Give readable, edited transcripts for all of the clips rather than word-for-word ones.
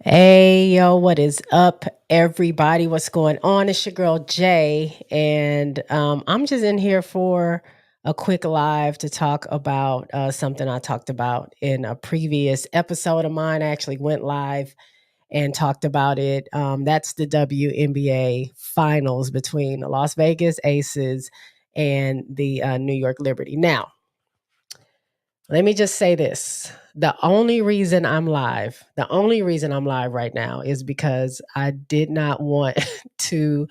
Hey, yo, what is up, everybody? What's going on? It's your girl Jay, and I'm just in here for a quick live to talk about something I talked about in a previous episode of mine. I actually went live and talked about it. That's the WNBA finals between the Las Vegas Aces and the New York Liberty. Now, let me just say this. The only reason I'm live right now is because I did not want to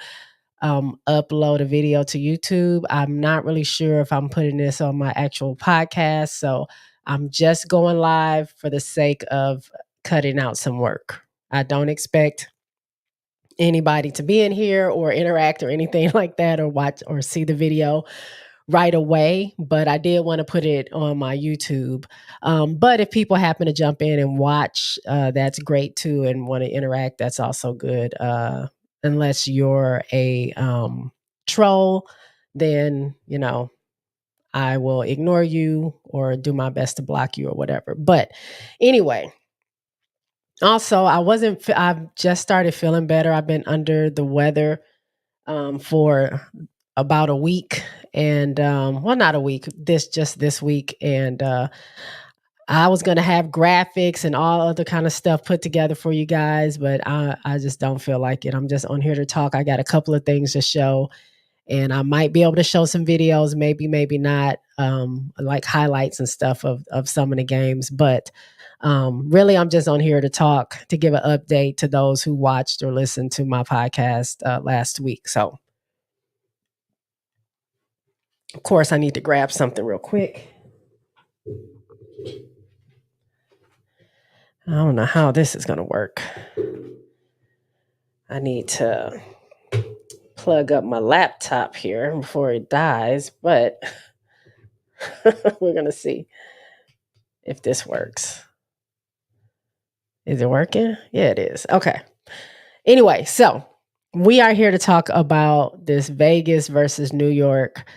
upload a video to YouTube. I'm not really sure if I'm putting this on my actual podcast. So I'm just going live for the sake of cutting out some work. I don't expect anybody to be in here or interact or anything like that or watch or see the video right away, but I did want to put it on my YouTube. But if people happen to jump in and watch, that's great too, and want to interact, that's also good. Unless you're a troll, then, I will ignore you or do my best to block you or whatever. But anyway, also, I've just started feeling better. I've been under the weather for about a week, and well, not a week, this week. And I was going to have graphics and all other kind of stuff put together for you guys, but I just don't feel like it. I'm just on here to talk. I got a couple of things to show, and I might be able to show some videos, maybe not, like highlights and stuff of some of the games. But really, I'm just on here to talk, to give an update to those who watched or listened to my podcast last week. So, of course, I need to grab something real quick. I don't know how this is going to work. I need to plug up my laptop here before it dies, but we're going to see if this works. Is it working? Yeah, it is. Okay. Anyway, so we are here to talk about this Vegas versus New York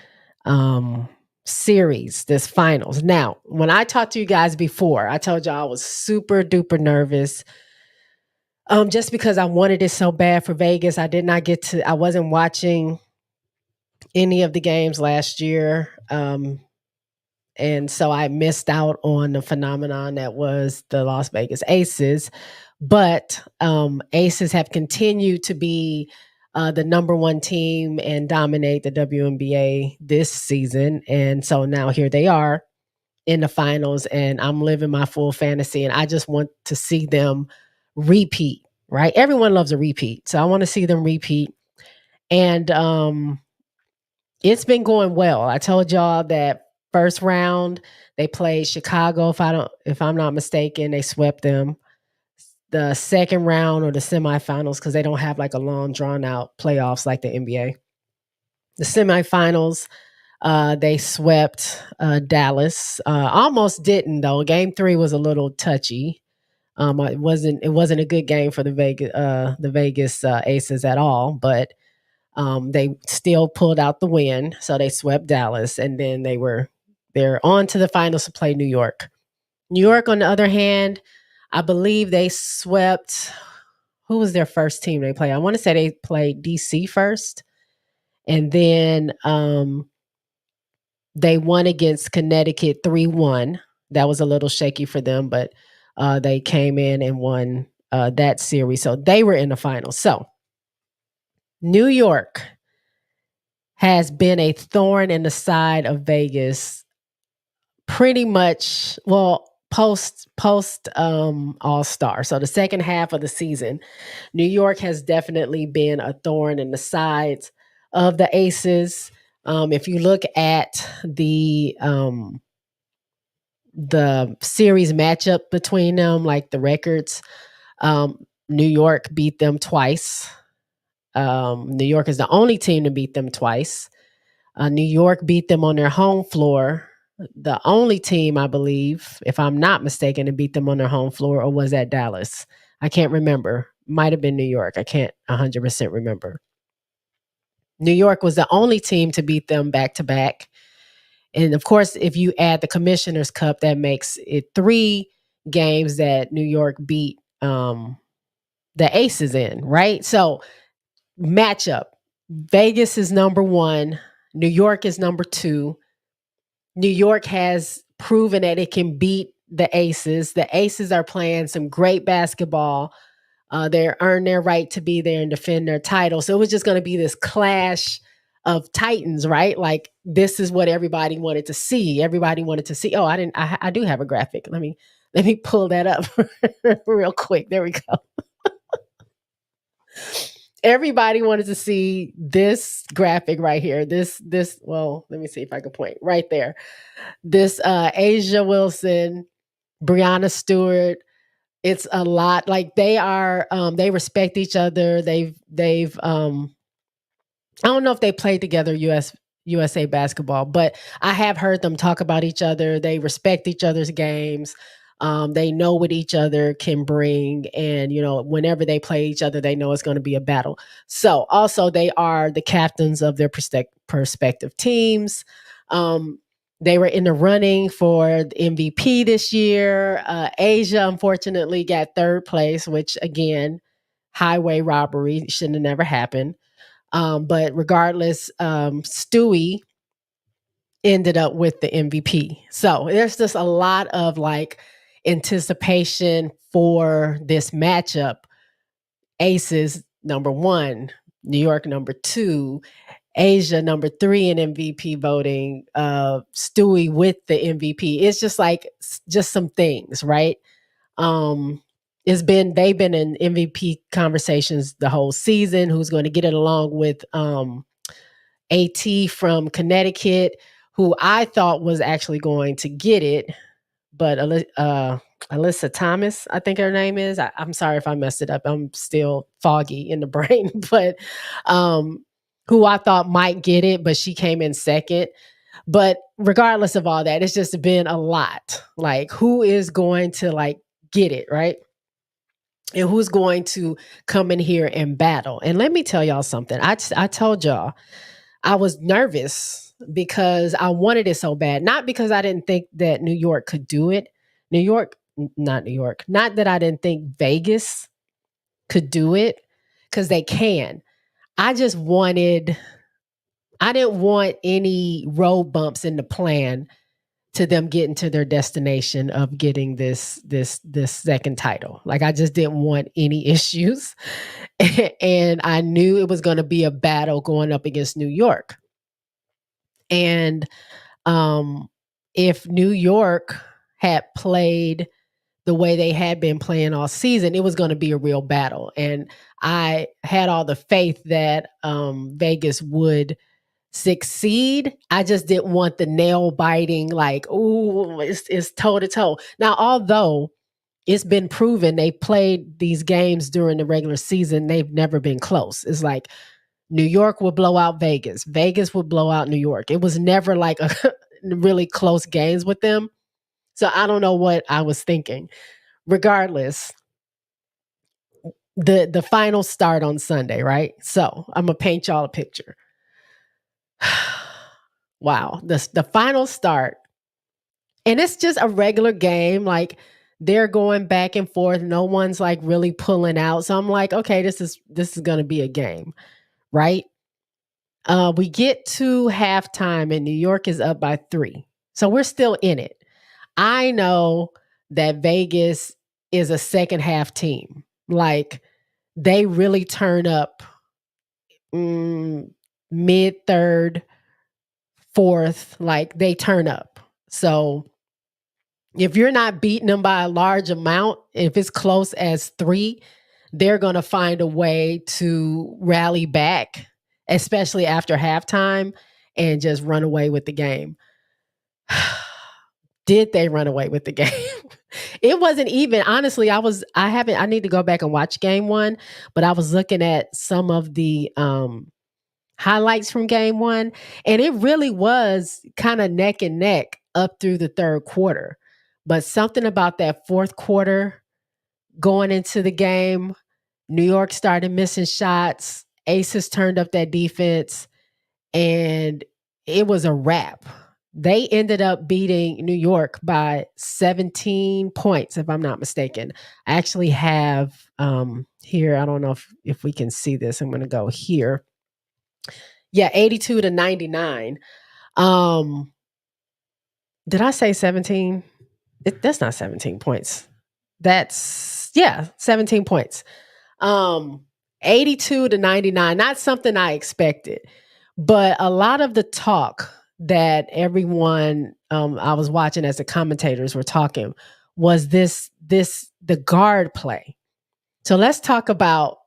series, this finals. Now, when I talked to you guys before, I told y'all I was super duper nervous. Just because I wanted it so bad for Vegas. I wasn't watching any of the games last year. And so I missed out on the phenomenon that was the Las Vegas Aces. But Aces have continued to be the number one team and dominate the WNBA this season. And so now here they are in the finals, and I'm living my full fantasy. And I just want to see them repeat, right? Everyone loves a repeat. So I want to see them repeat. And it's been going well. I told y'all that first round they played Chicago. If I'm not mistaken, they swept them. The second round or the semifinals, because they don't have like a long drawn out playoffs like the NBA. The semifinals, they swept Dallas. Almost didn't though. Game 3 was a little touchy. It wasn't a good game for the Vegas Aces at all, but they still pulled out the win. So they swept Dallas, and then they're on to the finals to play New York. New York, on the other hand, I believe they swept. Who was their first team they played? I want to say they played DC first, and then they won against Connecticut 3-1. That was a little shaky for them, but they came in and won that series. So they were in the finals. So New York has been a thorn in the side of Vegas pretty much, well, post All-Star. So the second half of the season, New York has definitely been a thorn in the sides of the Aces. If you look at the series matchup between them, like the records, New York beat them twice. New York is the only team to beat them twice. New York beat them on their home floor. The only team, I believe, if I'm not mistaken, to beat them on their home floor, or was that Dallas? I can't remember. Might have been New York. I can't 100% remember. New York was the only team to beat them back to back. And of course, if you add the Commissioner's Cup, that makes it 3 games that New York beat. the aces in, right? So matchup. Vegas is number one. New York is number two. New York has proven that it can beat the Aces. The Aces are playing some great basketball. They're earned their right to be there and defend their title. So it was just going to be this clash of titans, right? Like this is what everybody wanted to see. Everybody wanted to see. Oh, I didn't. I do have a graphic. Let me pull that up real quick. There we go. Everybody wanted to see this graphic right here. This. Well, let me see if I can point right there. This Asia Wilson, Brianna Stewart. It's a lot. Like they respect each other. They've I don't know if they played together USA basketball, but I have heard them talk about each other. They respect each other's games. They know what each other can bring, and whenever they play each other, they know it's going to be a battle. So, also, they are the captains of their prospective teams. They were in the running for the MVP this year. Asia, unfortunately, got third place, which again, highway robbery shouldn't have never happened. But regardless, Stewie ended up with the MVP. So there's just a lot of like anticipation for this matchup. Aces number one, New York number two, Asia number three in MVP voting, Stewie with the MVP. It's just like just some things, right? Um, they've been in MVP conversations the whole season. Who's going to get it along with AT from Connecticut, who I thought was actually going to get it, but Alyssa Thomas, I think her name is. I'm sorry if I messed it up. I'm still foggy in the brain, but who I thought might get it, but she came in second. But regardless of all that, it's just been a lot. Like, who is going to like get it, right? And who's going to come in here and battle? And let me tell y'all something. I told y'all I was nervous because I wanted it so bad. Not because I didn't think that New York could do it. Not New York. Not that I didn't think Vegas could do it, because they can. I just wanted, I didn't want any road bumps in the plan to them getting to their destination of getting this second title. Like, I just didn't want any issues. And I knew it was going to be a battle going up against New York. And if New York had played the way they had been playing all season, it was going to be a real battle. And I had all the faith that Vegas would succeed. I just didn't want the nail biting, like, ooh, it's toe to toe. Now, although it's been proven they played these games during the regular season, they've never been close. It's like New York would blow out Vegas. Vegas would blow out New York. It was never like a really close games with them. So I don't know what I was thinking. Regardless, the final start on Sunday, right? So I'm gonna paint y'all a picture. Wow, the final start, and it's just a regular game. Like, they're going back and forth. No one's like really pulling out. So I'm like, okay, this is gonna be a game, right? We get to halftime and New York is up by 3. So we're still in it. I know that Vegas is a second half team. Like, they really turn up mid third, fourth, like they turn up. So if you're not beating them by a large amount, if it's close as 3, they're going to find a way to rally back, especially after halftime, and just run away with the game. Did they run away with the game? It wasn't even, honestly, I need to go back and watch game 1, but I was looking at some of the highlights from game 1, and it really was kind of neck and neck up through the third quarter. But something about that fourth quarter going into the game, New York started missing shots. Aces turned up that defense, and it was a wrap. They ended up beating New York by 17 points, if I'm not mistaken. I actually have here, I don't know if we can see this. I'm going to go here. Yeah, 82-99. Um, did I say 17? That's not 17 points. That's, yeah, 17 points. Um, 82-99, not something I expected. But a lot of the talk that everyone I was watching as the commentators were talking was the guard play. So let's talk about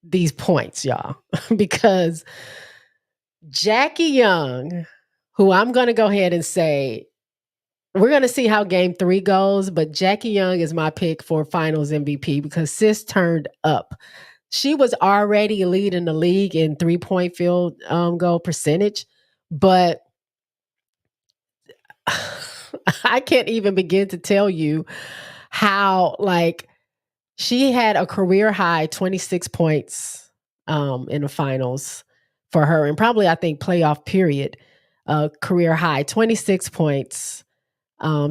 these points, y'all, because Jackie Young, who I'm going to go ahead and say, we're going to see how game 3 goes, but Jackie Young is my pick for finals MVP because sis turned up. She was already leading the league in 3-point field goal percentage, but I can't even begin to tell you how, like, she had a career high 26 points in the finals for her, and probably I think playoff period, career high 26 points.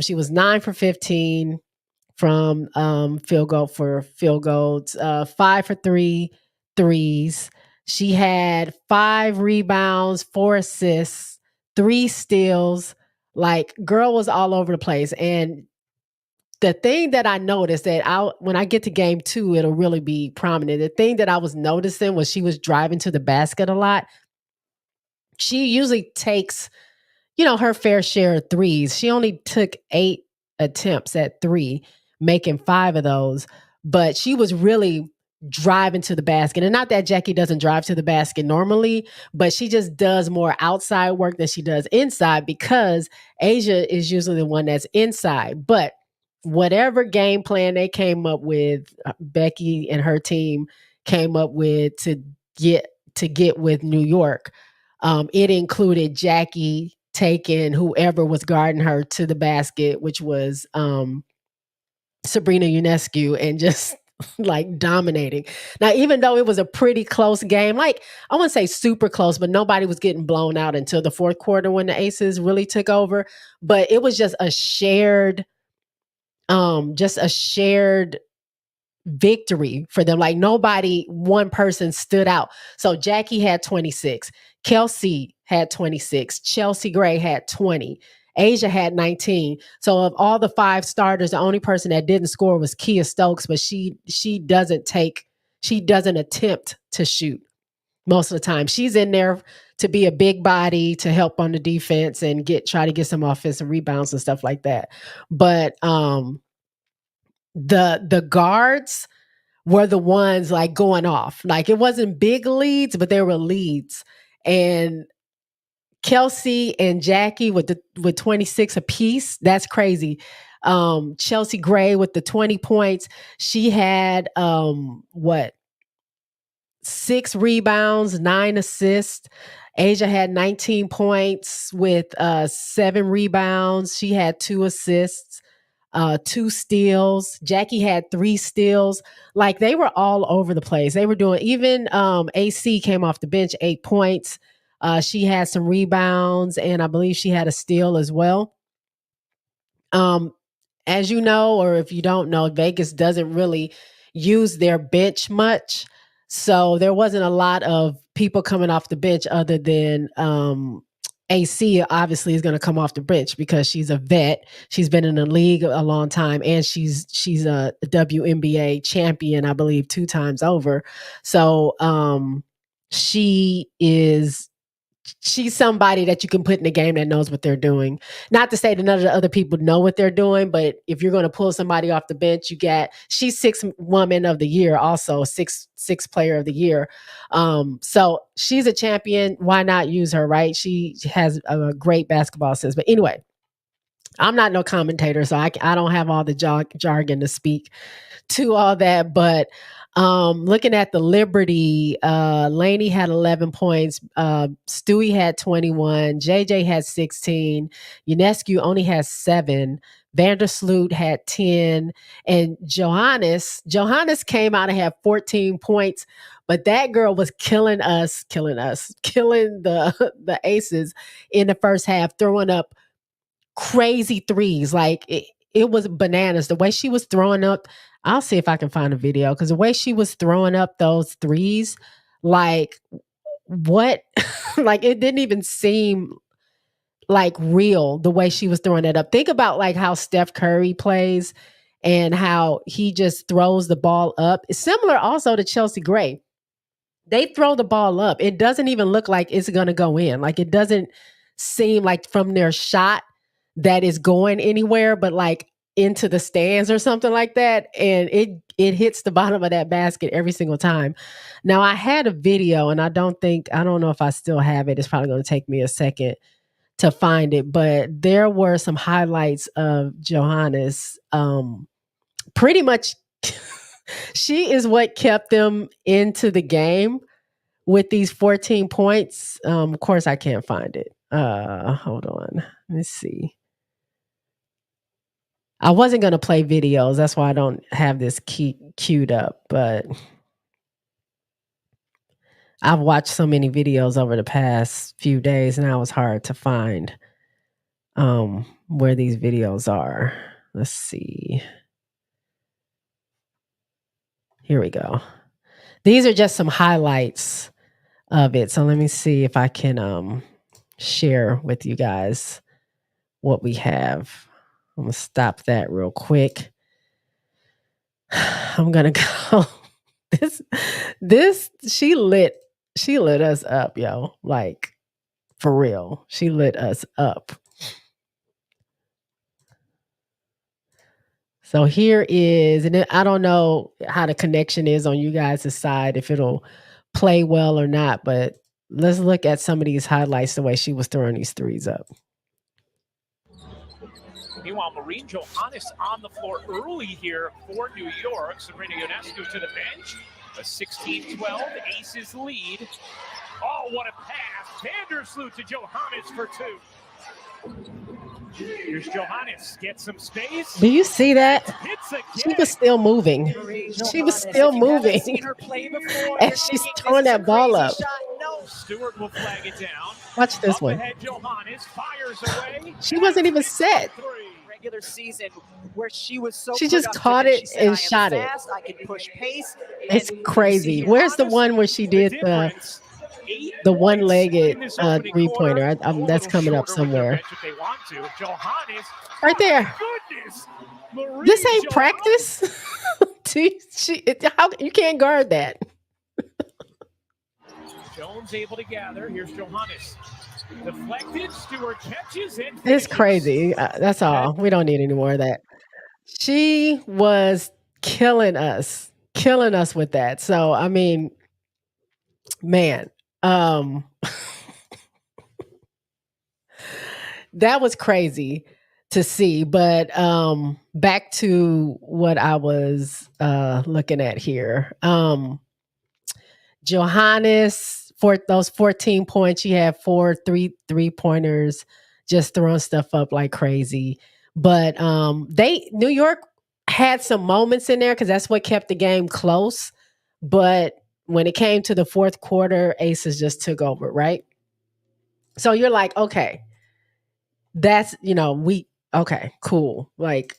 She was 9 for 15 from field goals, 5 for 3 threes. She had 5 rebounds, 4 assists, 3 steals. Like, girl was all over the place. And the thing that I noticed when I get to game 2, it'll really be prominent. The thing that I was noticing was she was driving to the basket a lot. She usually takes, her fair share of threes. She only took 8 attempts at 3, making 5 of those, but she was really driving to the basket. And not that Jackie doesn't drive to the basket normally, but she just does more outside work than she does inside because Asia is usually the one that's inside. But whatever game plan they came up with, Becky and her team came up with to get with New York. It included Jackie taking whoever was guarding her to the basket, which was Sabrina Ionescu, and just like dominating. Now, even though it was a pretty close game, like I wouldn't say super close, but nobody was getting blown out until the fourth quarter when the Aces really took over. But it was just a shared victory for them. Like one person stood out. So Jackie had 26, Kelsey had 26, Chelsea Gray had 20, Asia had 19. So of all the 5 starters, the only person that didn't score was Kia Stokes, but she doesn't attempt to shoot most of the time. She's in there to be a big body to help on the defense and try to get some offensive rebounds and stuff like that. But the guards were the ones like going off. Like, it wasn't big leads, but there were leads. And Kelsey and Jackie with 26 apiece, that's crazy. Chelsea Gray with the 20 points. She had 6 rebounds, 9 assists. Asia had 19 points with 7 rebounds. She had 2 assists. 2 steals. Jackie had 3 steals. Like, they were all over the place. They were doing, even AC came off the bench, 8 points. She had some rebounds, and I believe she had a steal as well. As you know, or if you don't know, Vegas doesn't really use their bench much. So there wasn't a lot of people coming off the bench other than AC obviously is going to come off the bench because she's a vet. She's been in the league a long time, and she's a WNBA champion, I believe, 2 times over. So she's somebody that you can put in a game that knows what they're doing. Not to say that none of the other people know what they're doing, but if you're going to pull somebody off the bench, she's 6th woman of the year, also sixth player of the year. So she's a champion. Why not use her, right? She has a great basketball sense. But anyway, I'm not no commentator, so I don't have all the jargon to speak to all that. But looking at the Liberty, Laney had 11 points, Stewie had 21, JJ had 16, Ionescu only has 7, Vandersloot had 10, and Johannes came out and had 14 points, but that girl was killing the Aces in the first half, throwing up crazy threes. Like it was bananas. The way she was throwing up, I'll see if I can find a video because the way she was throwing up those threes, like what, like it didn't even seem like real the way she was throwing it up. Think about like how Steph Curry plays and how he just throws the ball up. It's similar also to Chelsea Gray. They throw the ball up. It doesn't even look like it's going to go in. Like it doesn't seem like from their shot that is going anywhere, but like into the stands or something like that. And it hits the bottom of that basket every single time. Now I had a video and I don't know if I still have it. It's probably going to take me a second to find it, but there were some highlights of Johannes. Pretty much she is what kept them into the game with these 14 points. Of course, I can't find it. Hold on. Let me see. I wasn't going to play videos. That's why I don't have this queued up. But I've watched so many videos over the past few days, and now it's hard to find where these videos are. Let's see. Here we go. These are just some highlights of it. So let me see if I can share with you guys what we have. I'm gonna stop that real quick. I'm gonna go. This she lit us up, yo. Like for real. She lit us up. So here is, and I don't know how the connection is on you guys' side, if it'll play well or not, but let's look at some of these highlights, the way she was throwing these threes up. Meanwhile, Maureen Johannes on the floor early here for New York. Sabrina Ionescu to the bench. A 16-12 Aces lead. Oh, what a pass. Vandersloot to Johannes for two. Here's Johannes. Get some space. Do you see that? She was still moving. She was still moving. And she's throwing that ball up. No. Stewart will flag it down. Watch this Up one. ahead, Johannes fires away. She wasn't even set. Regular season where she was so she just caught it said, and shot fast, it. I can push pace. It's crazy. Where's the one where she did the one-legged 3-pointer? That's coming up somewhere. Right there. This ain't practice. How you can't guard that? Jones able to gather. Here's Johannes. Deflected. Stewart catches it. It's crazy. That's all. We don't need any more of that. She was killing us with that. So I mean, man, that was crazy to see. But back to what I was looking at here. Johannes, for those 14 points, she had 4 3-pointers, just throwing stuff up like crazy. But New York had some moments in there because that's what kept the game close. But when it came to the fourth quarter, Aces just took over, right? So you're like, okay, that's, okay, cool. Like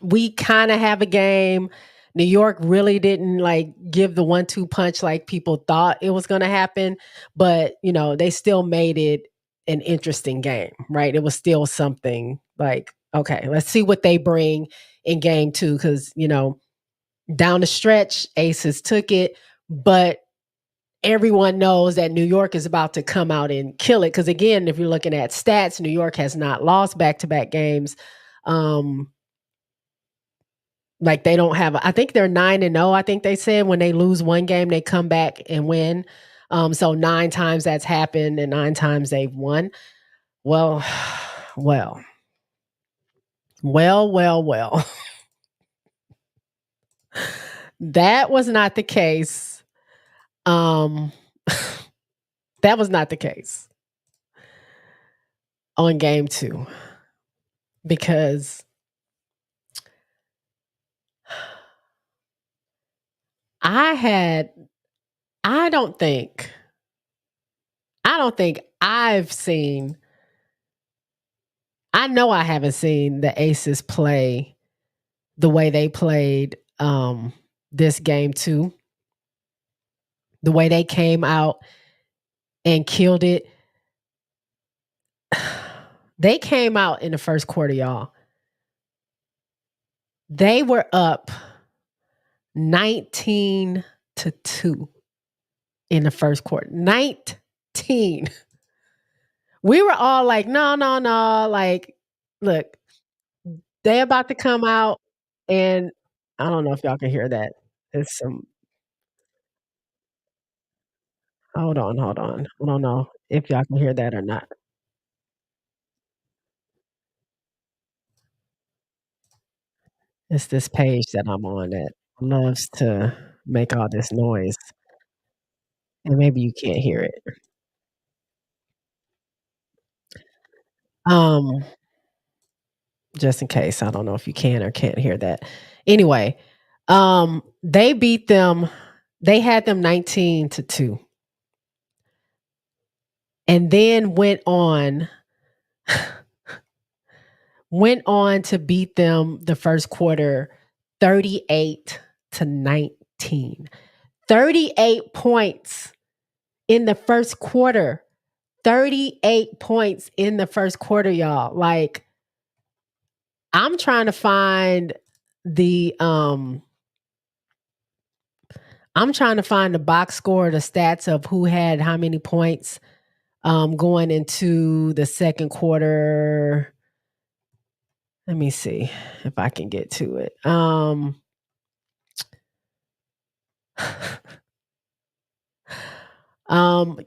we kind of have a game. New York really didn't like give the 1-2 punch like people thought it was going to happen, but they still made it an interesting game, right? It was still something like, okay, let's see what they bring in game 2 because down the stretch, Aces took it, but everyone knows that New York is about to come out and kill it because again, if you're looking at stats, New York has not lost back-to-back games. Like they don't have, I think they're 9-0. I think they said when they lose one game, they come back and win. So 9 times that's happened and 9 times they've won. Well. That was not the case. That was not the case on game 2 because I don't think I've seen I know I haven't seen the Aces play the way they played this game too. The way they came out and killed it. They came out in the first quarter, y'all. They were up 19-2 in the first quarter. 19. We were all like, no, no, no. Like, look, they about to come out and I don't know if y'all can hear that. It's some hold on, hold on. I don't know if y'all can hear that or not. It's this page that I'm on that loves to make all this noise, and maybe you can't hear it. Um, just in case, I don't know if you can or can't hear that. Anyway, they beat them. They had them 19-2, and then went on to beat them the first quarter 38-19. 38 points in the first quarter. 38 points in the first quarter, y'all. Like, I'm trying to find the box score, the stats of who had how many points going into the second quarter. Let me see if I can get to it.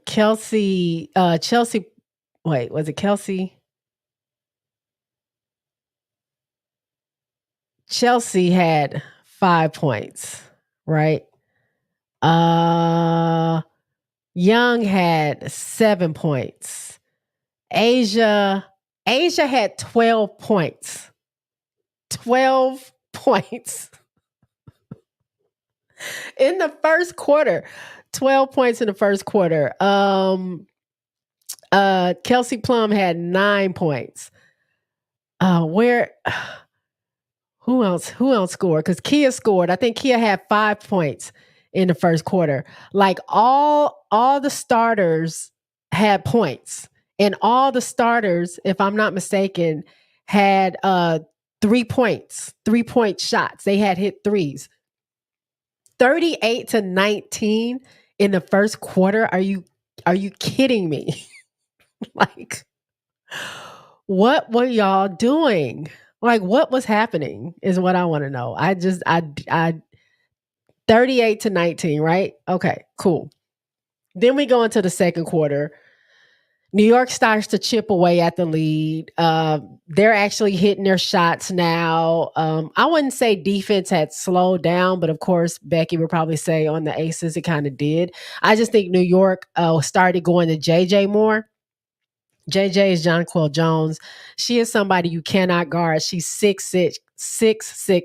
Chelsea, wait, was it Kelsey? Chelsea had 5 points, right? Young had 7 points. Asia had 12 points. 12 points in the first quarter. 12 points in the first quarter. Kelsey Plum had 9 points. Where who else scored? Because Kia scored. I think Kia had 5 points in the first quarter. Like all the starters had points. And all the starters, if I'm not mistaken, had 3 points, 3-point shots. They had hit threes. 38-19 in the first quarter. Are you kidding me? Like, what were y'all doing? Like, what was happening is what I want to know. I 38-19, right? Okay, cool. Then we go into the second quarter. New York starts to chip away at the lead. They're actually hitting their shots now. I wouldn't say defense had slowed down, but of course, Becky would probably say on the Aces, it kind of did. I just think New York started going to JJ more. JJ is Jonquil Jones. She is somebody you cannot guard. She's 6'6".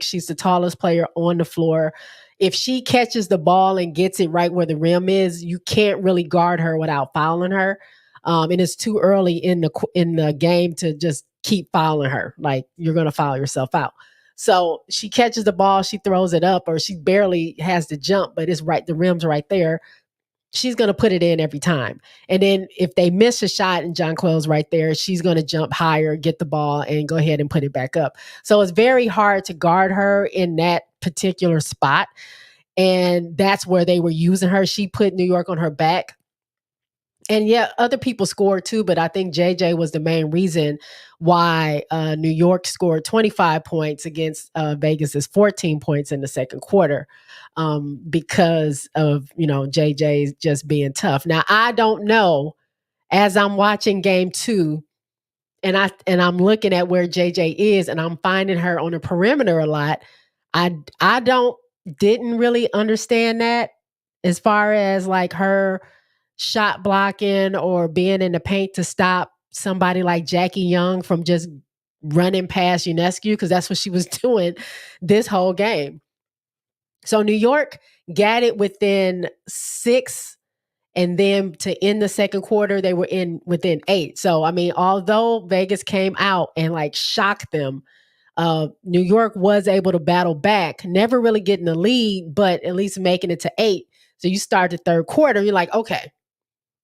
She's the tallest player on the floor. If she catches the ball and gets it right where the rim is, you can't really guard her without fouling her. And it's too early in the game to just keep fouling her. Like, you're going to foul yourself out. So she catches the ball, she throws it up, or she barely has to jump, but it's right. The rim's right there. She's going to put it in every time. And then if they miss a shot and Jonquil's right there, she's going to jump higher, get the ball, and go ahead and put it back up. So it's very hard to guard her in that particular spot. And that's where they were using her. She put New York on her back. And yeah, other people scored too, but I think JJ was the main reason why New York scored 25 points against Vegas's 14 points in the second quarter, because of JJ just being tough. Now, I don't know, as I'm watching game 2, and I'm looking at where JJ is, and I'm finding her on the perimeter a lot. I didn't really understand that, as far as like her shot blocking or being in the paint to stop somebody like Jackie Young from just running past Ionescu, because that's what she was doing this whole game. So New York got it within 6 And then to end the second quarter, they were within 8. So I mean, although Vegas came out and like shocked them, New York was able to battle back, never really getting the lead, but at least making it to 8. So you start the third quarter, you're like, okay,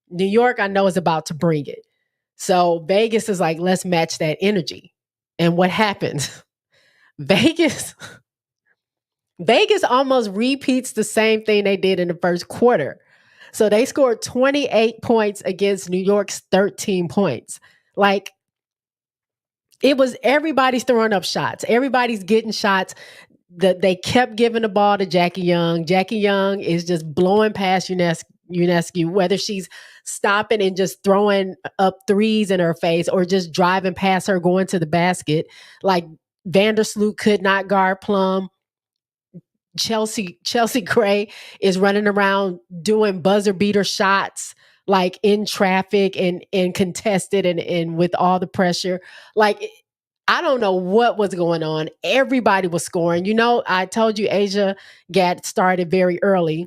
New York, I know is about to bring it. So Vegas is like, let's match that energy. And what happens? Vegas Vegas almost repeats the same thing they did in the first quarter. So they scored 28 points against New York's 13 points. Like, it was everybody's throwing up shots. Everybody's getting shots. They kept giving the ball to Jackie Young. Jackie Young is just blowing past UNESCO, whether she's stopping and just throwing up threes in her face or just driving past her going to the basket. Like, Vandersloot could not guard Plum. Chelsea Gray is running around doing buzzer beater shots like in traffic and contested and with all the pressure. Like, I don't know what was going on. Everybody was scoring. You know, I told you Asia got started very early.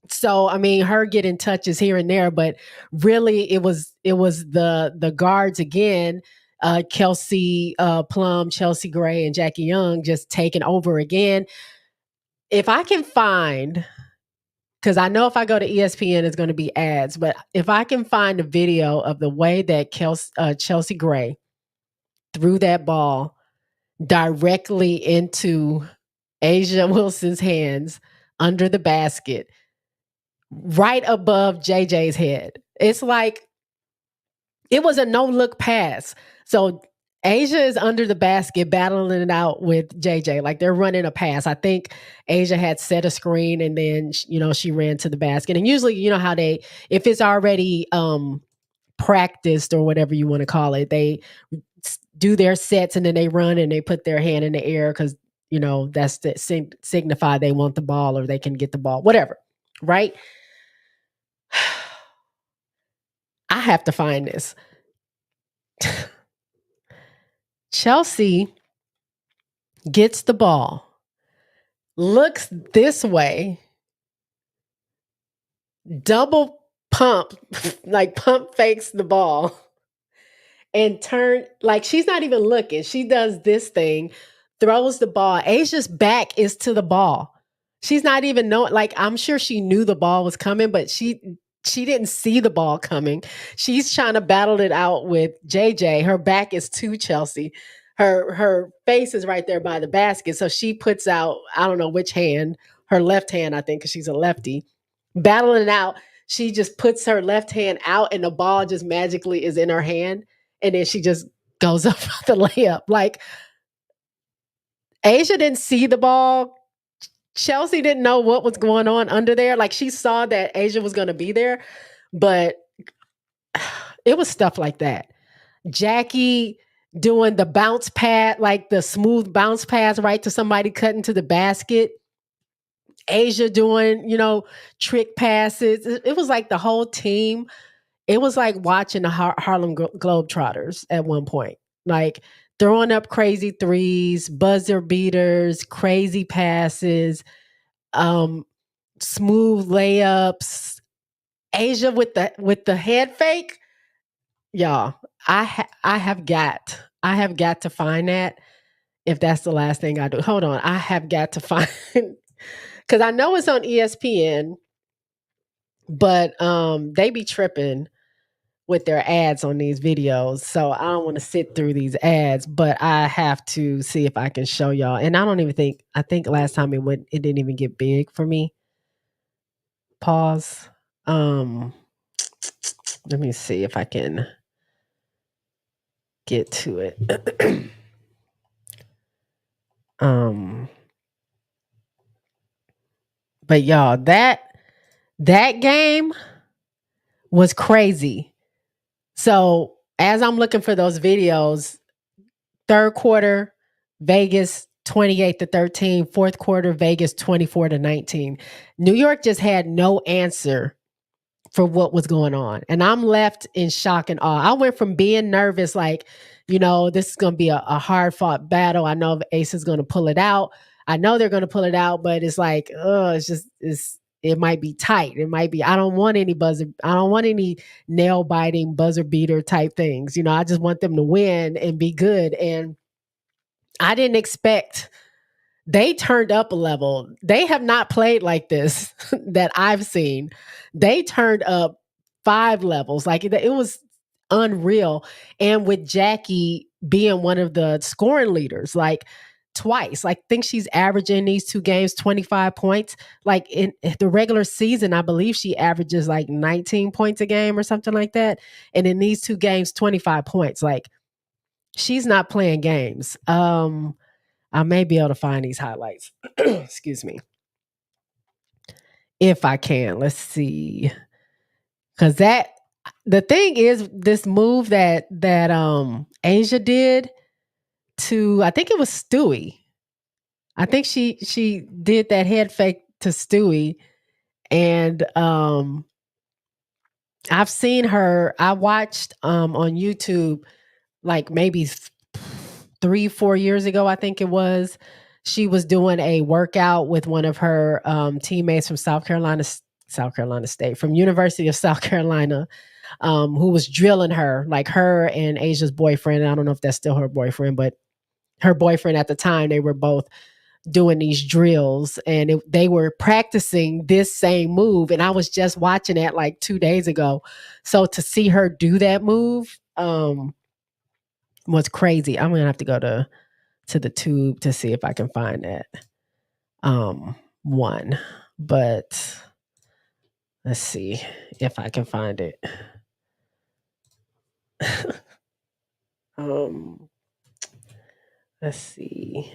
So I mean, her getting touches here and there, but really it was the guards again, Kelsey Plum, Chelsea Gray, and Jackie Young just taking over again. If I can find, because I know if I go to ESPN, it's going to be ads, but if I can find a video of the way that Chelsea Gray threw that ball directly into Asia Wilson's hands under the basket, right above JJ's head. It's like it was a no look pass. So Asia is under the basket battling it out with JJ. Like, they're running a pass. I think Asia had set a screen and then, she ran to the basket. And usually, you know how if it's already practiced or whatever you want to call it, they do their sets and then they run and they put their hand in the air because, that's to signify they want the ball or they can get the ball, whatever. Right? I have to find this. Chelsea gets the ball, looks this way, double pump, like pump fakes the ball, and turn, like she's not even looking. She does this thing, throws the ball. Asia's back is to the ball. She's not even knowing, like, I'm sure she knew the ball was coming, but she didn't see the ball coming. She's trying to battle it out with JJ. Her back is to Chelsea. Her face is right there by the basket. So she puts out, I don't know which hand, her left hand, I think, because she's a lefty, battling it out. She just puts her left hand out and the ball just magically is in her hand. And then she just goes up the layup. Like, Asia didn't see the ball. Chelsea didn't know what was going on under there. Like, she saw that Asia was going to be there, but it was stuff like that. Jackie doing the bounce pad, like the smooth bounce pass right to somebody cutting to the basket. Asia doing, trick passes. It was like the whole team. It was like watching the Harlem Globetrotters at one point. Like, throwing up crazy threes, buzzer beaters, crazy passes, smooth layups. Asia with the head fake. Y'all, I have got to find that, if that's the last thing I do. Hold on, I have got to find, because I know it's on ESPN, but they be tripping with their ads on these videos. So I don't want to sit through these ads, but I have to see if I can show y'all. And I think last time it didn't even get big for me. Pause. Let me see if I can get to it. But y'all, that game was crazy. So as I'm looking for those videos, third quarter, Vegas 28-13, fourth quarter, Vegas 24-19. New York just had no answer for what was going on. And I'm left in shock and awe. I went from being nervous, like, this is going to be a hard fought battle. I know Ace is going to pull it out. I know they're going to pull it out, but it's like, it's it might be tight. It might be, I don't want any nail biting buzzer beater type things. I just want them to win and be good. And I didn't expect, they turned up a level. They have not played like this that I've seen. They turned up 5 levels. Like it was unreal. And with Jackie being one of the scoring leaders, like twice, like I think she's averaging these 2 games 25 points. Like in the regular season, I believe she averages like 19 points a game or something like that. And in these 2 games, 25 points. Like she's not playing games. I may be able to find these highlights. Excuse me. If I can. Let's see. Cause the thing is, this move that Asia did to, I think it was Stewie. I think she did that head fake to Stewie. And I've seen her, I watched on YouTube like maybe 3-4 years ago, I think it was. She was doing a workout with one of her teammates from South Carolina State, from University of South Carolina, who was drilling her, like her and Asia's boyfriend. I don't know if that's still her boyfriend, but her boyfriend at the time, they were both doing these drills, and they were practicing this same move. And I was just watching it like 2 days ago. So to see her do that move was crazy. I'm gonna have to go to the tube to see if I can find that one. But let's see if I can find it. Let's see.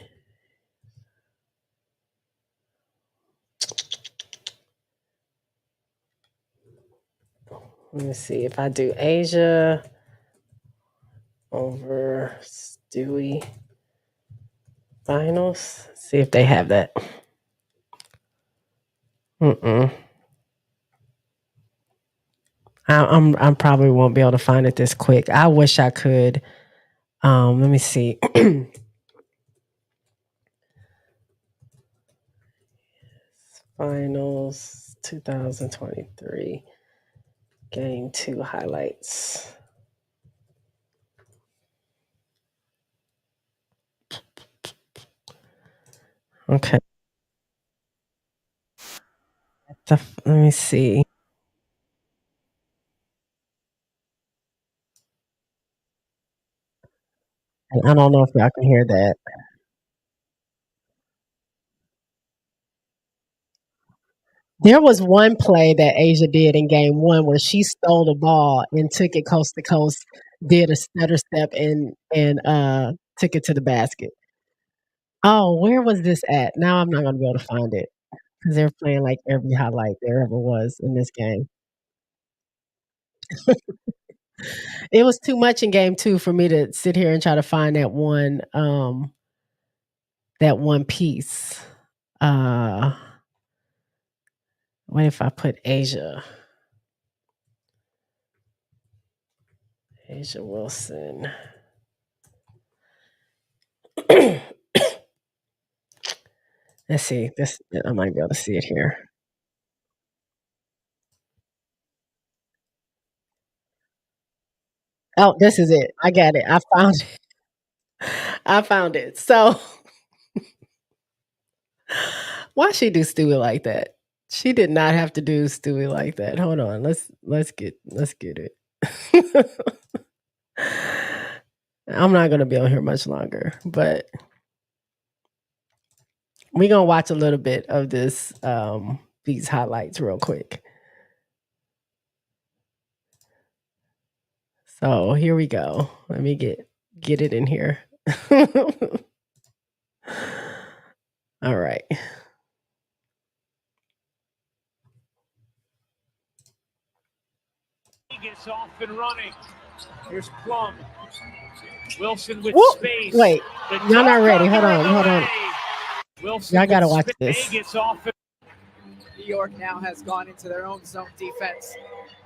Let me see if I do Asia over Stewie finals. See if they have that. I'm probably won't be able to find it this quick. I wish I could. Let me see. Finals 2023 Game 2 highlights. Okay. Let me see. I don't know if y'all can hear that. There was one play that Asia did in game 1 where she stole the ball and took it coast to coast, did a stutter step and took it to the basket. Oh, where was this at? Now I'm not gonna be able to find it because they're playing like every highlight there ever was in this game. It was too much in game 2 for me to sit here and try to find that one piece. What if I put Asia Wilson? Let's see. This I might be able to see it here. Oh, this is it. I got it. I found it. I found it. So why she do Stewie like that? She did not have to do Stewie like that. Hold on. Let's get it. I'm not gonna be on here much longer, but we're gonna watch a little bit of this these highlights real quick. So here we go. Let me get it in here. All right. He gets off and running. Here's Plum. Wilson with Whoop. space. Wait, y'all not ready. Hold on. Wilson Y'all gotta watch this. Gets off. New York now has gone into their own zone defense.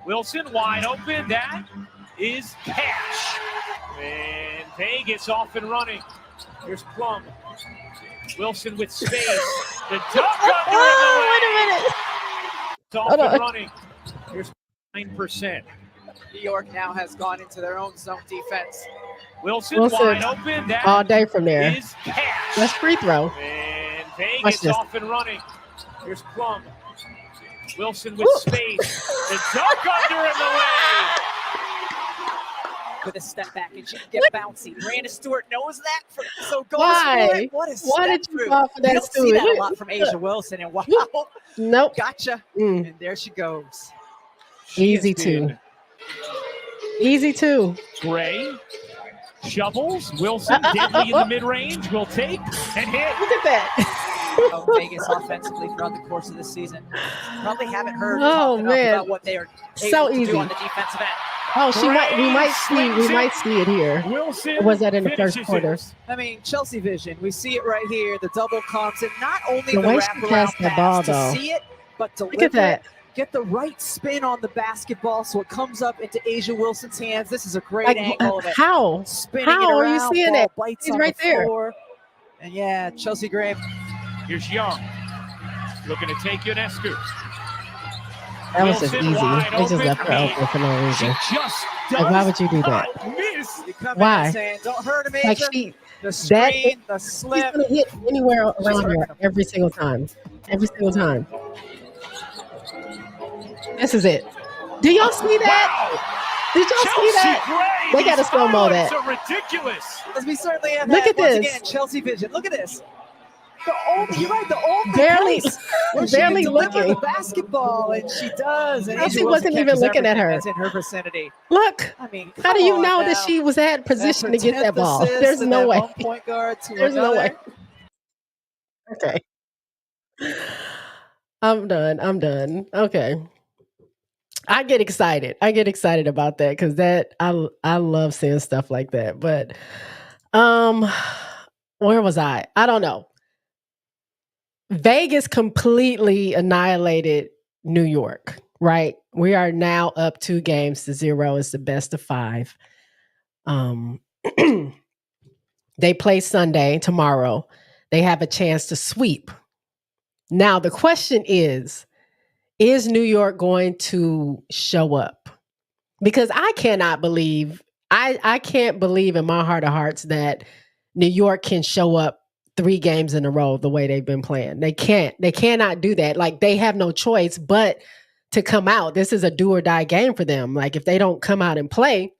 Wilson wide open. That is cash. And Pay gets off and running. Here's Plum. Wilson with space. The dunk under wait a minute. It's off and running. Here's 9%. New York now has gone into their own zone defense. Wilson wide open. That all day from there. is cash. That's free throw. And Vegas off and running. Here's Plum. Wilson with space. The dunk under in the way. With a step back and she can get bouncy. Brandon Stewart knows that. So goes Why? for it. What a step Why did you through. fall for that? You don't see that a lot from Asia Wilson. And wow. Nope. Gotcha. Mm. And there she goes. Easy two. Easy two. Gray shovels. Wilson deadly in the mid-range. Will take and hit. Look at that. Vegas offensively throughout the course of this season. Probably haven't heard enough about what they are able to do on the defensive end. Oh, we might see it here. Wilson or was that in the first quarter? I mean, Chelsea vision. We see it right here. The double comps, and not only the the way she wraparound passed that ball, to though. see it, but to look at that. Get the right spin on the basketball so it comes up into Asia Wilson's hands. This is a great angle of it. How? Spinning how it around, are you seeing that? He's right there. And yeah, Chelsea Gray. Here's Young. Looking to take Ionescu. That was just easy. They just left her open for no reason. Like, why would you do that? Why? Saying, don't hurt him, like the screen, the slip. She's gonna hit anywhere around her every single time. Every single time. This is it. Do y'all see that? Wow. Did y'all see that? Gray, they got to slow-mo that. Are ridiculous. As we certainly have Look that. at this. Once again, Chelsea vision. Look at this. You're right. The only barely looking the basketball, and she does. And she wasn't even looking at her. That's in her vicinity. Look. I mean, how do you know that she was at position to get that ball? There's no way. Point guard to There's another. no way. Okay. I'm done. Okay. I get excited about that because I love seeing stuff like that. But where was I? I don't know. Vegas completely annihilated New York, right? We are now up 2-0. It's the best of 5. They play Sunday, tomorrow. They have a chance to sweep. Now, the question is New York going to show up? Because I cannot believe, I can't believe in my heart of hearts that New York can show up 3 games in a row the way they've been playing. They cannot do that. Like, they have no choice but to come out. This is a do or die game for them. Like, if they don't come out and play,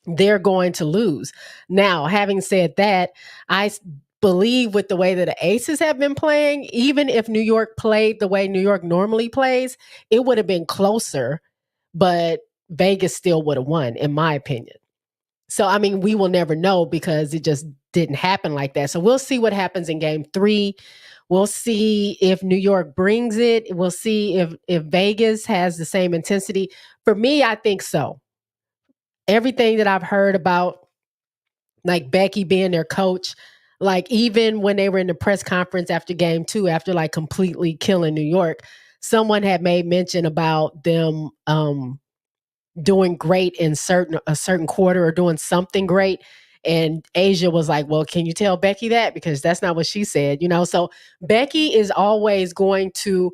they're going to lose. Now, having said that, I believe with the way that the Aces have been playing, even if New York played the way New York normally plays, it would have been closer, but Vegas still would have won, in my opinion. So, I mean, we will never know because it just didn't happen like that. So we'll see what happens in game 3. We'll see if New York brings it. We'll see if Vegas has the same intensity. For me, I think so. Everything that I've heard about, like Becky being their coach, like even when they were in the press conference after game 2, after like completely killing New York, someone had made mention about them doing great in a certain quarter or doing something great. And Asia was like, well, can you tell Becky that? Because that's not what she said, you know? So Becky is always going to,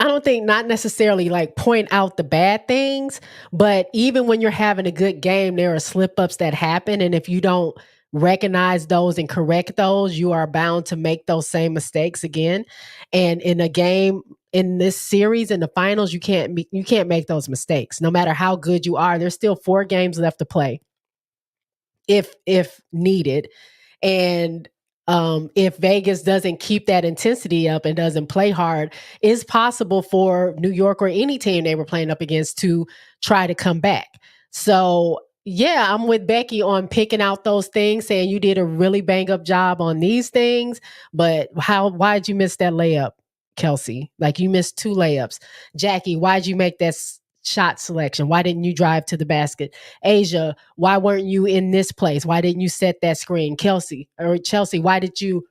I don't think not necessarily like point out the bad things, but even when you're having a good game, there are slip-ups that happen. And if you don't recognize those and correct those, you are bound to make those same mistakes again. And in a game, in this series, in the finals, you can't make those mistakes. No matter how good you are, there's still 4 games left to play if needed. And if Vegas doesn't keep that intensity up and doesn't play hard, it's possible for New York or any team they were playing up against to try to come back. So yeah, I'm with Becky on picking out those things, saying you did a really bang up job on these things, but why'd you miss that layup, Kelsey? Like, you missed 2 layups. Jackie, why'd you make that shot selection? Why didn't you drive to the basket? Asia, why weren't you in this place? Why didn't you set that screen? Chelsea, why did you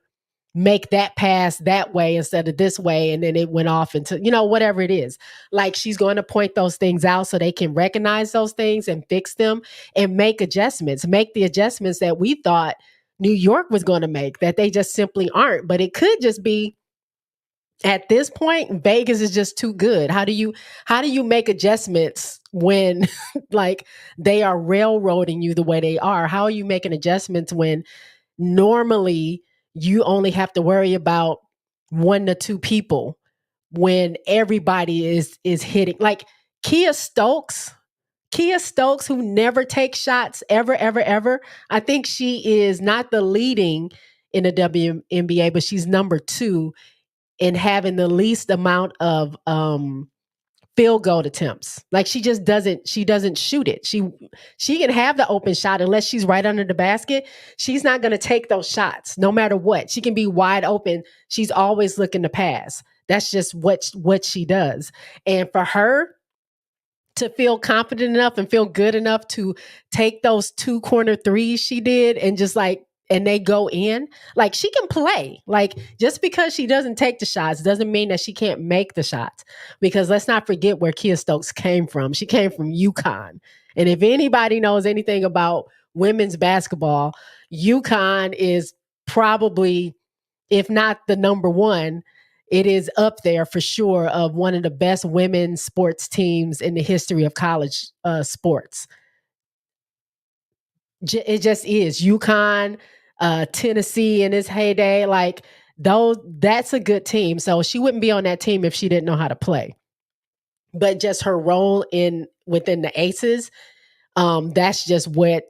make that pass that way instead of this way? And then it went off into, whatever it is. Like, she's going to point those things out so they can recognize those things and fix them and make the adjustments that we thought New York was going to make, that they just simply aren't. But it could just be at this point, Vegas is just too good. How do you make adjustments when like they are railroading you the way they are? How are you making adjustments when normally you only have to worry about 1 to 2 people when everybody is hitting? Like Kia Stokes, who never takes shots ever, ever, ever. I think she is not the leading in the WNBA, but she's number 2 in having the least amount of field goal attempts. Like she doesn't shoot it. She can have the open shot unless she's right under the basket. She's not going to take those shots no matter what. She can be wide open. She's always looking to pass. That's just what she does. And for her to feel confident enough and feel good enough to take those 2 corner threes she did and just like, and they go in, like she can play. Like just because she doesn't take the shots doesn't mean that she can't make the shots, because let's not forget where Kia Stokes came from. She came from UConn. And if anybody knows anything about women's basketball, UConn is probably, if not the number one, it is up there for sure of one of the best women's sports teams in the history of college sports. It just is. UConn, Tennessee in its heyday, like those, that's a good team. So she wouldn't be on that team if she didn't know how to play. But just her role within the Aces, that's just what,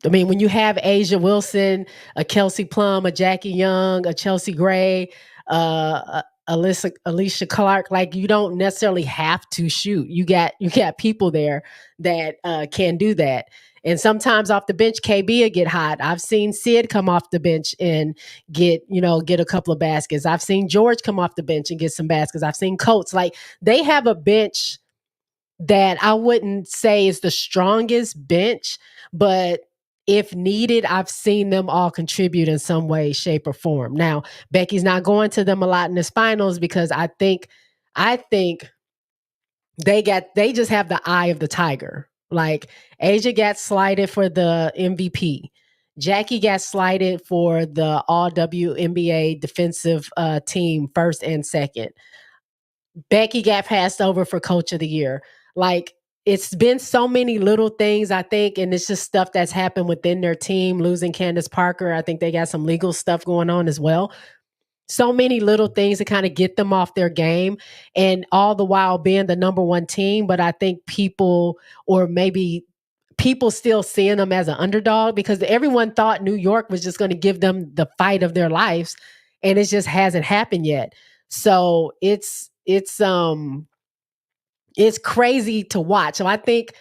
I mean, when you have Asia Wilson, a Kelsey Plum, a Jackie Young, a Chelsea Gray, Alicia Clark, like you don't necessarily have to shoot. You got people there that can do that. And sometimes off the bench, KB will get hot. I've seen Sid come off the bench and get a couple of baskets. I've seen George come off the bench and get some baskets. I've seen Coates. Like they have a bench that I wouldn't say is the strongest bench, but if needed, I've seen them all contribute in some way, shape, or form. Now, Becky's not going to them a lot in this finals because I think they just have the eye of the tiger. Like Asia got slighted for the MVP. Jackie got slighted for the all WNBA defensive team, first and second. Becky got passed over for coach of the year. Like it's been so many little things, I think, and it's just stuff that's happened within their team. Losing Candace Parker, I think they got some legal stuff going on as well. So many little things to kind of get them off their game, and all the while being the number 1 team. But I think people, or maybe people still seeing them as an underdog, because everyone thought New York was just going to give them the fight of their lives, and it just hasn't happened yet. So it's crazy to watch. So I think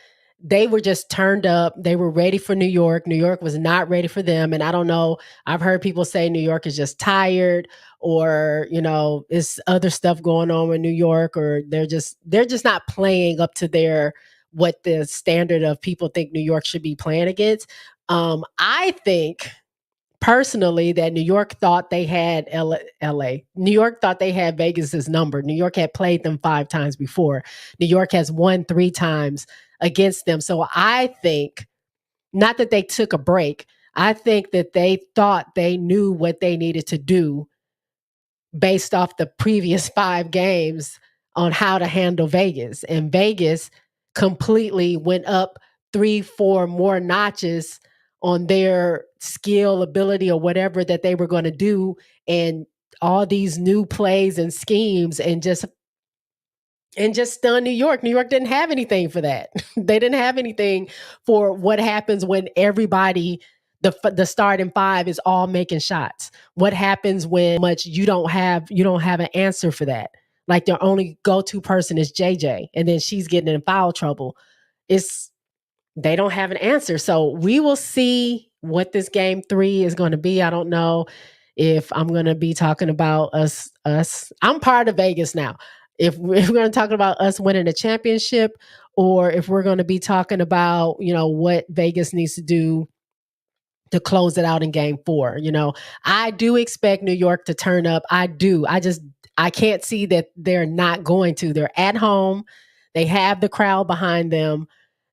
they were just turned up. They were ready for New York. New York was not ready for them. And I don't know, I've heard people say New York is just tired, or, it's other stuff going on with New York, or they're just not playing up to what the standard of people think New York should be playing against. I think personally that New York thought they had LA. New York thought they had Vegas's number. New York had played them 5 times before. New York has won 3 times against them. So I think, not that they took a break, I think that they thought they knew what they needed to do based off the previous 5 games on how to handle Vegas. And Vegas completely went up 3-4 more notches on their skill, ability, or whatever that they were going to do, and all these new plays and schemes, and just stun New York. New York didn't have anything for that. They didn't have anything for what happens when everybody, the starting 5 is all making shots. What happens when you don't have an answer for that? Like their only go-to person is JJ, and then she's getting in foul trouble. They don't have an answer. So we will see what this game 3 is going to be. I don't know if I'm going to be talking about us. I'm part of Vegas now. If we're going to talk about us winning a championship, or if we're going to be talking about, what Vegas needs to do to close it out in game 4. I do expect New York to turn up. I do. I can't see that they're not going to. They're at home. They have the crowd behind them.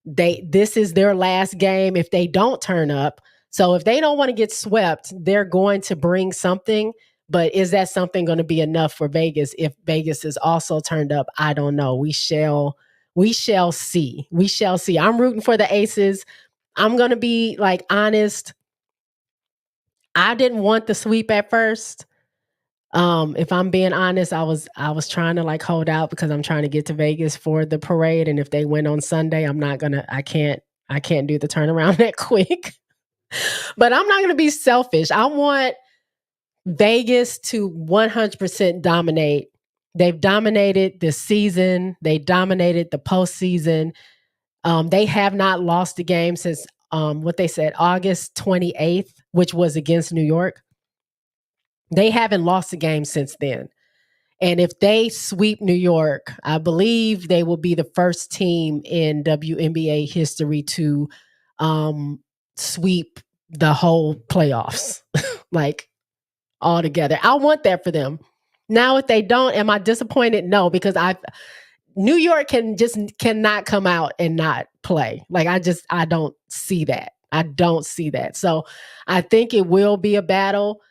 This is their last game if they don't turn up. So if they don't want to get swept, they're going to bring something. But is that something going to be enough for Vegas? If Vegas is also turned up, I don't know. We shall see. We shall see. I'm rooting for the Aces. I'm going to be like honest. I didn't want the sweep at first. If I'm being honest, I was trying to like hold out because I'm trying to get to Vegas for the parade. And if they win on Sunday, I can't do the turnaround that quick. But I'm not gonna be selfish. I want Vegas to 100% dominate. They've dominated this season. They dominated the postseason. They have not lost a game since what they said, August 28th, which was against New York. They haven't lost a game since then. And if they sweep New York, I believe they will be the first team in WNBA history to sweep the whole playoffs, like all together. I want that for them. Now, if they don't, am I disappointed? No, because New York cannot come out and not play. Like I don't see that. I don't see that. So I think it will be a battle.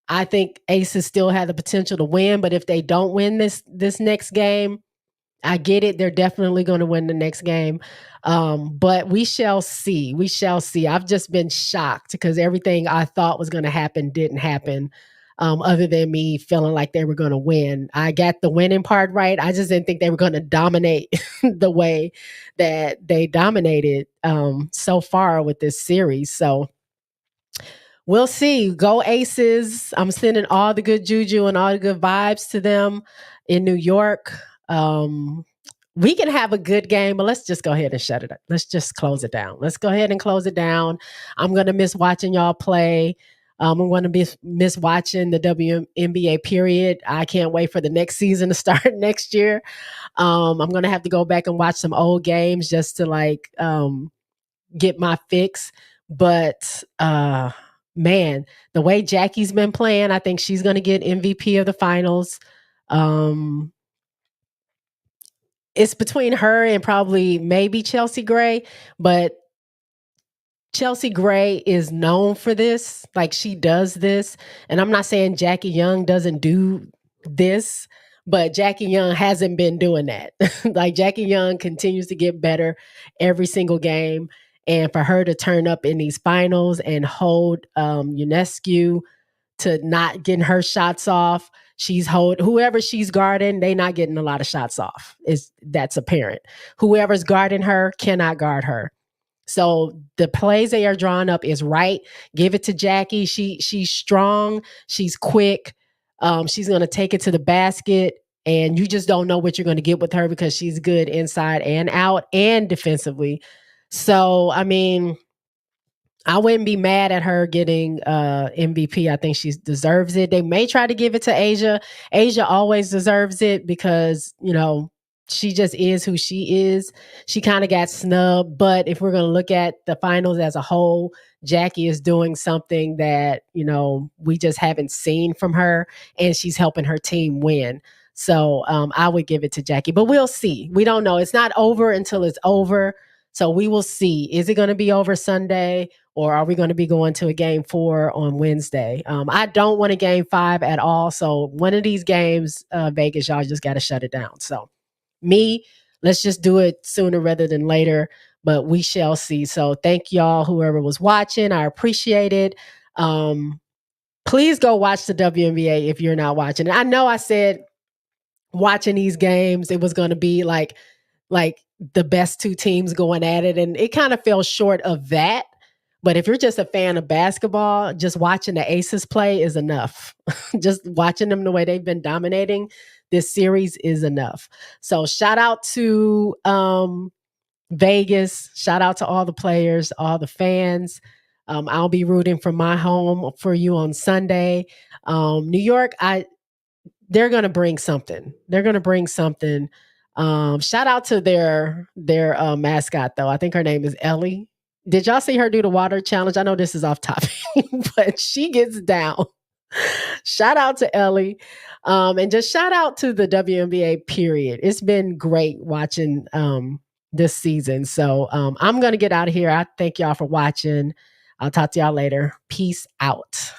I think Aces still have the potential to win, but if they don't win this next game, I get it. They're definitely going to win the next game. But we shall see. We shall see. I've just been shocked because everything I thought was going to happen didn't happen. Other than me feeling like they were going to win. I got the winning part right. I just didn't think they were going to dominate the way that they dominated so far with this series. So we'll see. Go Aces. I'm sending all the good juju and all the good vibes to them in New York. We can have a good game, but let's just go ahead and shut it up. Let's just close it down. Let's go ahead and close it down. I'm going to miss watching y'all play. I'm going to miss watching the WNBA period. I can't wait for the next season to start next year. I'm going to have to go back and watch some old games just to like get my fix. But man, the way Jackie's been playing, I think she's going to get MVP of the finals. It's between her and probably maybe Chelsea Gray, but Chelsea Gray is known for this. Like she does this. And I'm not saying Jackie Young doesn't do this, but Jackie Young hasn't been doing that. Like Jackie Young continues to get better every single game. And for her to turn up in these finals and hold UNESCO to not getting her shots off, whoever she's guarding, they not getting a lot of shots off. That's apparent. Whoever's guarding her cannot guard her. So the plays they are drawing up is right. Give it to Jackie. She's strong. She's quick. She's going to take it to the basket. And you just don't know what you're going to get with her because she's good inside and out and defensively. So, I mean, I wouldn't be mad at her getting MVP. I think she deserves it. They may try to give it to Asia. Asia always deserves it because, she just is who she is. She kind of got snubbed. But if we're going to look at the finals as a whole, Jackie is doing something that, we just haven't seen from her. And she's helping her team win. So I would give it to Jackie. But we'll see. We don't know. It's not over until it's over. So we will see. Is it going to be over Sunday? Or are we going to be going to a game 4 on Wednesday? I don't want a game 5 at all. So one of these games, Vegas, y'all just got to shut it down. So let's just do it sooner rather than later. But we shall see. So thank y'all, whoever was watching. I appreciate it. Please go watch the WNBA if you're not watching it. I know I said watching these games, it was going to be like the best two teams going at it. And it kind of fell short of that. But if you're just a fan of basketball, just watching the Aces play is enough. Just watching them the way they've been dominating this series is enough. So shout out to Vegas. Shout out to all the players, all the fans. I'll be rooting from my home for you on Sunday. New York, they're going to bring something. They're going to bring something. Shout out to their mascot, though. I think her name is Ellie. Did y'all see her do the water challenge? I know this is off topic, but she gets down. Shout out to Ellie. And just shout out to the WNBA period. It's been great watching this season. So I'm going to get out of here. I thank y'all for watching. I'll talk to y'all later. Peace out.